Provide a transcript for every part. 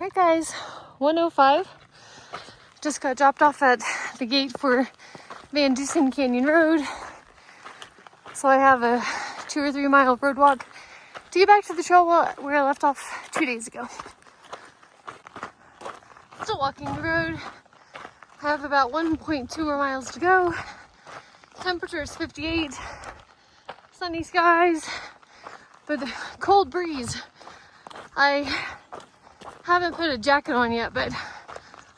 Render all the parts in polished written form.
Alright guys, 1:05. Just got dropped off at the gate for Dusen Canyon Road. So I have a 2 or 3 mile road walk to get back to the trail where I left off 2 days ago. Still walking the road. I have about 1.2 more miles to go. Temperature is 58. Sunny skies, but the cold breeze. I haven't put a jacket on yet, but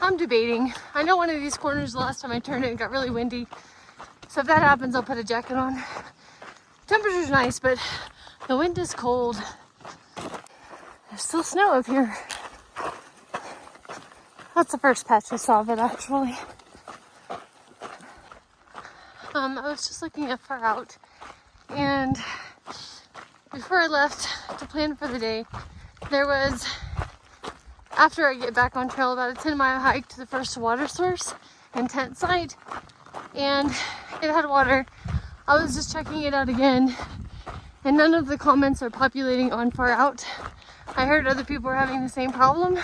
I'm debating. I know one of these corners the last time I turned it got really windy. So if that happens, I'll put a jacket on. Temperature's nice, but the wind is cold. There's still snow up here. That's the first patch I saw of it, actually. I was just looking at far out, and before I left to plan for the day, there was, after I get back on trail, about a 10-mile hike to the first water source and tent site, and it had water. I was just checking it out again, and none of the comments are populating on far out. I heard other people were having the same problem,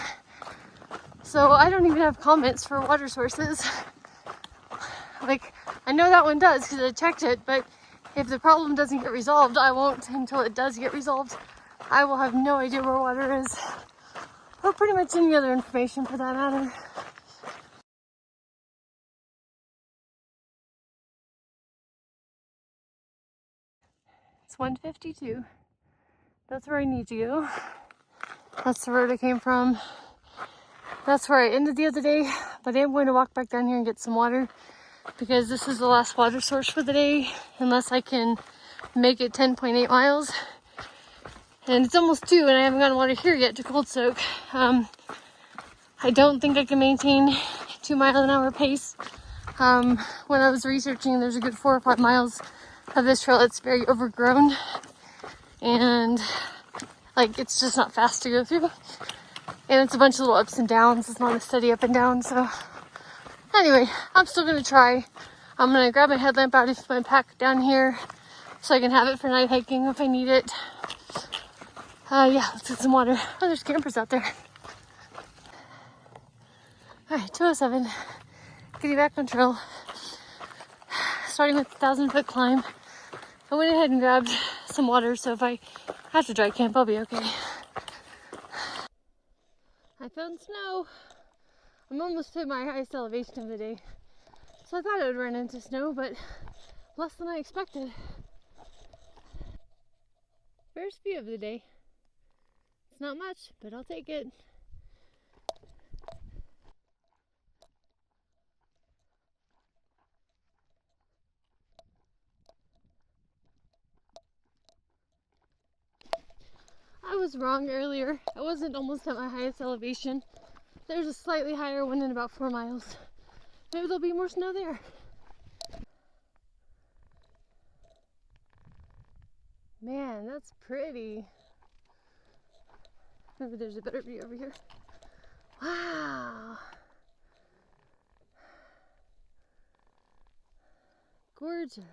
so I don't even have comments for water sources. Like, I know that one does because I checked it, but if the problem doesn't get resolved, I won't until it does get resolved. I will have no idea where water is, or pretty much any other information for that matter. It's 1:52. That's where I need to go. That's the road I came from. That's where I ended the other day, but I am going to walk back down here and get some water because this is the last water source for the day, unless I can make it 10.8 miles. And it's almost 2 and I haven't gotten water here yet to cold soak. I don't think I can maintain 2 mile an hour pace. When I was researching, there's a good 4 or 5 miles of this trail that's very overgrown, and like it's just not fast to go through. And it's a bunch of little ups and downs. It's not a steady up and down. So anyway, I'm still gonna try. I'm gonna grab my headlamp out of my pack down here so I can have it for night hiking if I need it. Yeah, let's get some water. Oh, there's campers out there. Alright, 2:07. Getting back on trail. Starting with the 1,000-foot climb. I went ahead and grabbed some water, so if I have to dry camp, I'll be okay. I found snow. I'm almost to my highest elevation of the day. So I thought I would run into snow, but less than I expected. First view of the day. It's not much, but I'll take it. I was wrong earlier. I wasn't almost at my highest elevation. There's a slightly higher one in about 4 miles. Maybe there'll be more snow there. Man, that's pretty. Maybe there's a better view over here. Wow. Gorgeous.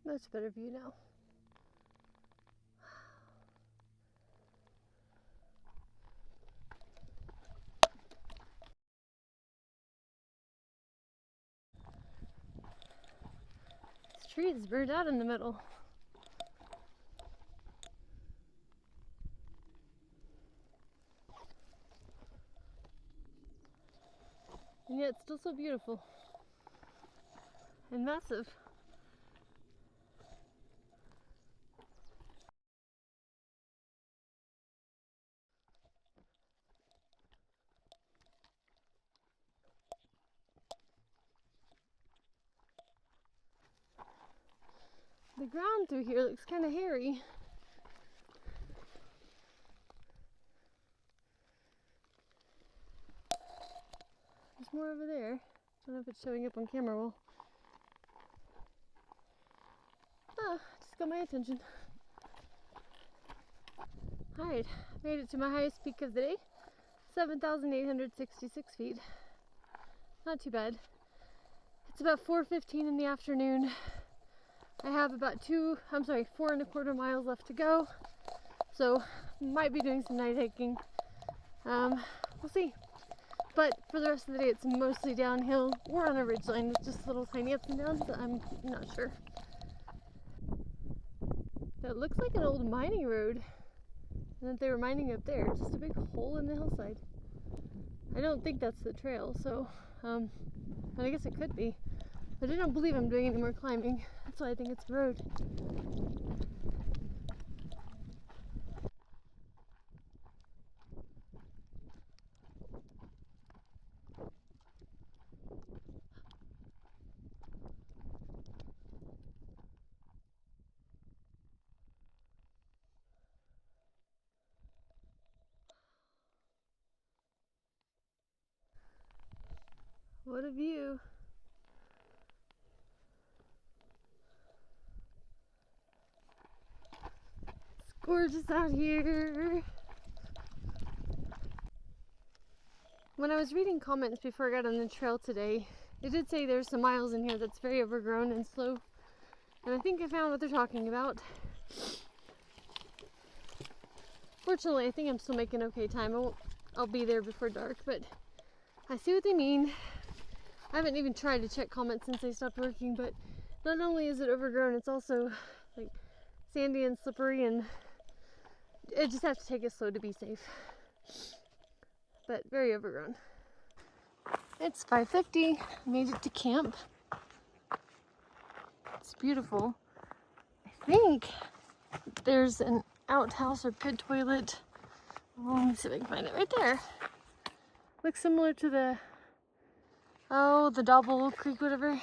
That's a better view now. This tree is burned out in the middle. And yet it's still so beautiful and massive. The ground through here looks kind of hairy. There's more over there. I don't know if it's showing up on camera well. Just got my attention. Alright, made it to my highest peak of the day. 7,866 feet. Not too bad. It's about 4:15 in the afternoon. I have about 4.25 miles left to go. So might be doing some night hiking. We'll see. But for the rest of the day, it's mostly downhill. We're on a ridgeline with just little tiny ups and downs, but I'm not sure. That looks like an old mining road. And that they were mining up there. Just a big hole in the hillside. I don't think that's the trail, so, but I guess it could be. But I don't believe I'm doing any more climbing. That's why I think it's a road. What a view. It's gorgeous out here. When I was reading comments before I got on the trail today, it did say there's some miles in here that's very overgrown and slow. And I think I found what they're talking about. Fortunately, I think I'm still making okay time. I'll be there before dark, but I see what they mean. I haven't even tried to check comments since they stopped working, but not only is it overgrown, it's also like sandy and slippery, and I just have to take it slow to be safe. But very overgrown. It's 5:50. Made it to camp. It's beautiful. I think there's an outhouse or pit toilet. Oh, let me see if I can find it right there. Looks similar to the Double Creek, whatever.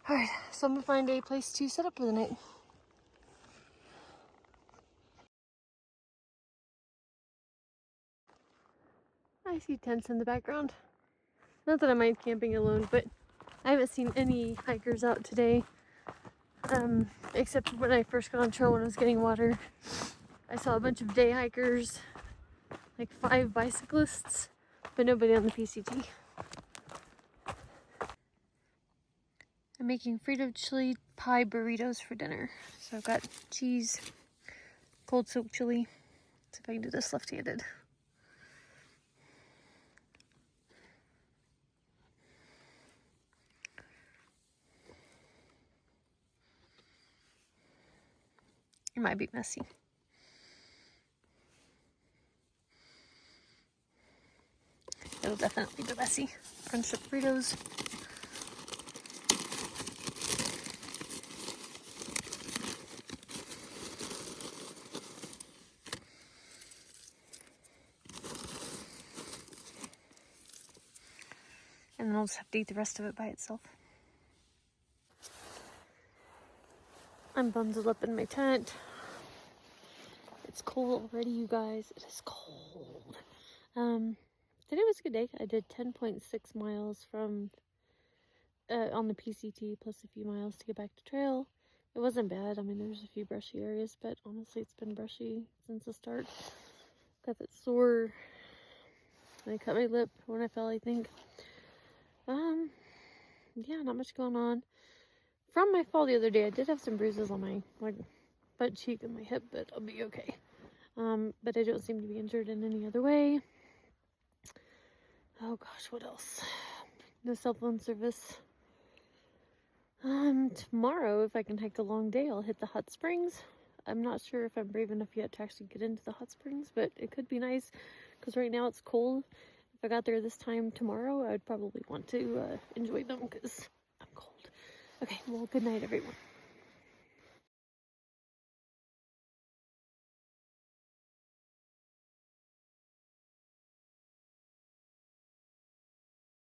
Alright, so I'm gonna find a place to set up for the night. I see tents in the background. Not that I mind camping alone, but I haven't seen any hikers out today. Except when I first got on trail when I was getting water. I saw a bunch of day hikers, like 5 bicyclists, but nobody on the PCT. I'm making Frito chili pie burritos for dinner. So I've got cheese, cold soaked chili. See if I can do this left-handed. It might be messy. It'll definitely be messy. French dip Fritos. And then I'll just have to eat the rest of it by itself. I'm bundled up in my tent. It's cold already, you guys. It is cold. Today was a good day. I did 10.6 miles from on the PCT plus a few miles to get back to trail. It wasn't bad. I mean, there's a few brushy areas, but honestly, it's been brushy since the start. Got that sore. I cut my lip when I fell, I think. Yeah, not much going on. From my fall the other day, I did have some bruises on my butt cheek and my hip, but I'll be okay. But I don't seem to be injured in any other way. Oh gosh, what else? No cell phone service. Tomorrow, if I can hike a long day, I'll hit the hot springs. I'm not sure if I'm brave enough yet to actually get into the hot springs, but it could be nice because right now it's cold. If I got there this time tomorrow, I'd probably want to enjoy them because I'm cold. Okay, well, good night, everyone.